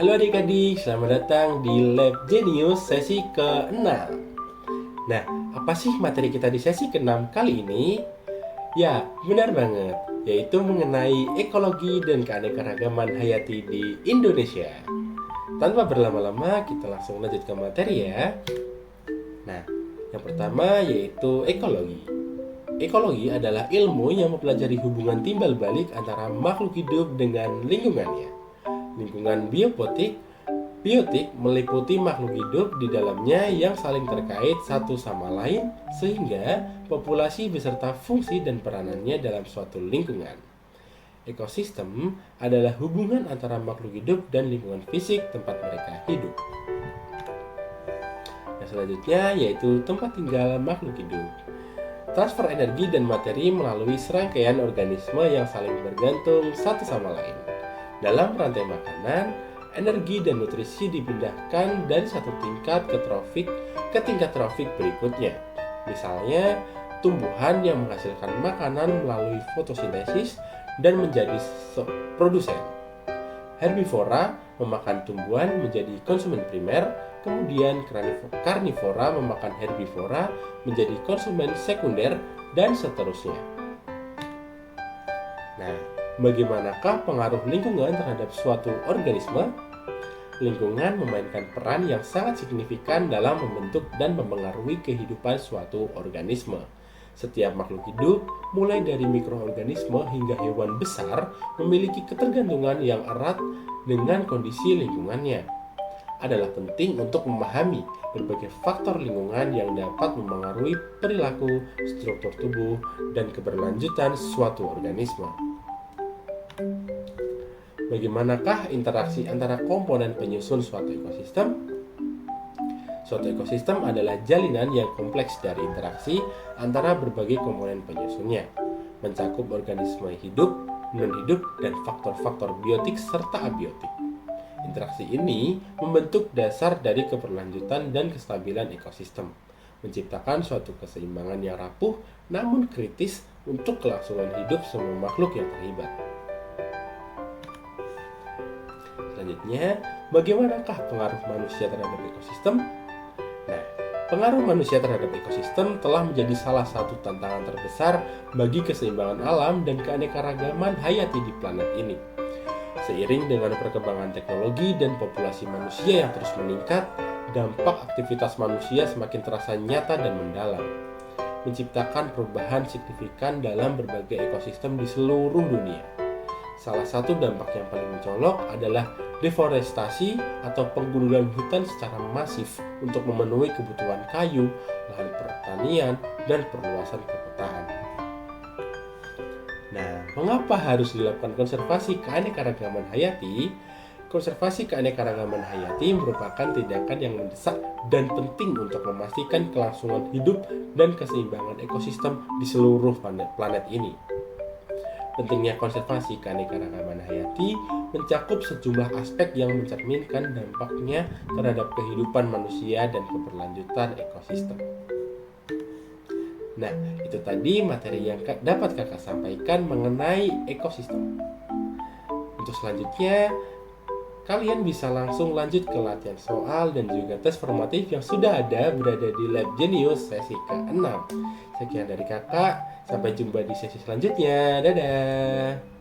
Halo adik-adik, selamat datang di Lab Genius sesi ke-6. Nah, apa sih materi kita di sesi ke-6 kali ini? Ya, benar banget, yaitu mengenai ekologi dan keanekaragaman hayati di Indonesia. Tanpa berlama-lama, kita langsung lanjut ke materi ya. Nah, yang pertama yaitu ekologi. Ekologi adalah ilmu yang mempelajari hubungan timbal balik antara makhluk hidup dengan lingkungannya. Lingkungan biotik meliputi makhluk hidup di dalamnya yang saling terkait satu sama lain sehingga populasi beserta fungsi dan peranannya dalam suatu lingkungan. Ekosistem adalah hubungan antara makhluk hidup dan lingkungan fisik tempat mereka hidup. Yang selanjutnya yaitu tempat tinggal makhluk hidup. Transfer energi dan materi melalui serangkaian organisme yang saling bergantung satu sama lain. Dalam rantai makanan, energi dan nutrisi dipindahkan dari satu tingkat ke tingkat trofik berikutnya. Misalnya, tumbuhan yang menghasilkan makanan melalui fotosintesis dan menjadi produsen. Herbivora memakan tumbuhan menjadi konsumen primer, kemudian karnivora memakan herbivora menjadi konsumen sekunder, dan seterusnya. Nah, bagaimanakah pengaruh lingkungan terhadap suatu organisme? Lingkungan memainkan peran yang sangat signifikan dalam membentuk dan mempengaruhi kehidupan suatu organisme. Setiap makhluk hidup, mulai dari mikroorganisme hingga hewan besar, memiliki ketergantungan yang erat dengan kondisi lingkungannya. Adalah penting untuk memahami berbagai faktor lingkungan yang dapat mempengaruhi perilaku, struktur tubuh, dan keberlanjutan suatu organisme. Bagaimanakah interaksi antara komponen penyusun suatu ekosistem? Suatu ekosistem adalah jalinan yang kompleks dari interaksi antara berbagai komponen penyusunnya, mencakup organisme hidup, non-hidup, dan faktor-faktor biotik serta abiotik. Interaksi ini membentuk dasar dari keberlanjutan dan kestabilan ekosistem, menciptakan suatu keseimbangan yang rapuh namun kritis untuk kelangsungan hidup semua makhluk yang terlibat. Selanjutnya, bagaimanakah pengaruh manusia terhadap ekosistem? Nah, pengaruh manusia terhadap ekosistem telah menjadi salah satu tantangan terbesar bagi keseimbangan alam dan keanekaragaman hayati di planet ini. Seiring dengan perkembangan teknologi dan populasi manusia yang terus meningkat, dampak aktivitas manusia semakin terasa nyata dan mendalam, menciptakan perubahan signifikan dalam berbagai ekosistem di seluruh dunia. Salah satu dampak yang paling mencolok adalah deforestasi atau penggundulan hutan secara masif untuk memenuhi kebutuhan kayu, lahan pertanian, dan perluasan perkotaan. Nah, mengapa harus dilakukan konservasi keanekaragaman hayati? Konservasi keanekaragaman hayati merupakan tindakan yang mendesak dan penting untuk memastikan kelangsungan hidup dan keseimbangan ekosistem di seluruh planet ini. Pentingnya konservasi keanekaragaman hayati mencakup sejumlah aspek yang mencerminkan dampaknya terhadap kehidupan manusia dan keberlanjutan ekosistem. Nah, itu tadi materi yang dapat kakak sampaikan mengenai ekosistem. Untuk selanjutnya, kalian bisa langsung lanjut ke latihan soal dan juga tes formatif yang sudah ada berada di Lab Genius sesi ke-6. Sekian dari kakak, sampai jumpa di sesi selanjutnya. Dadah!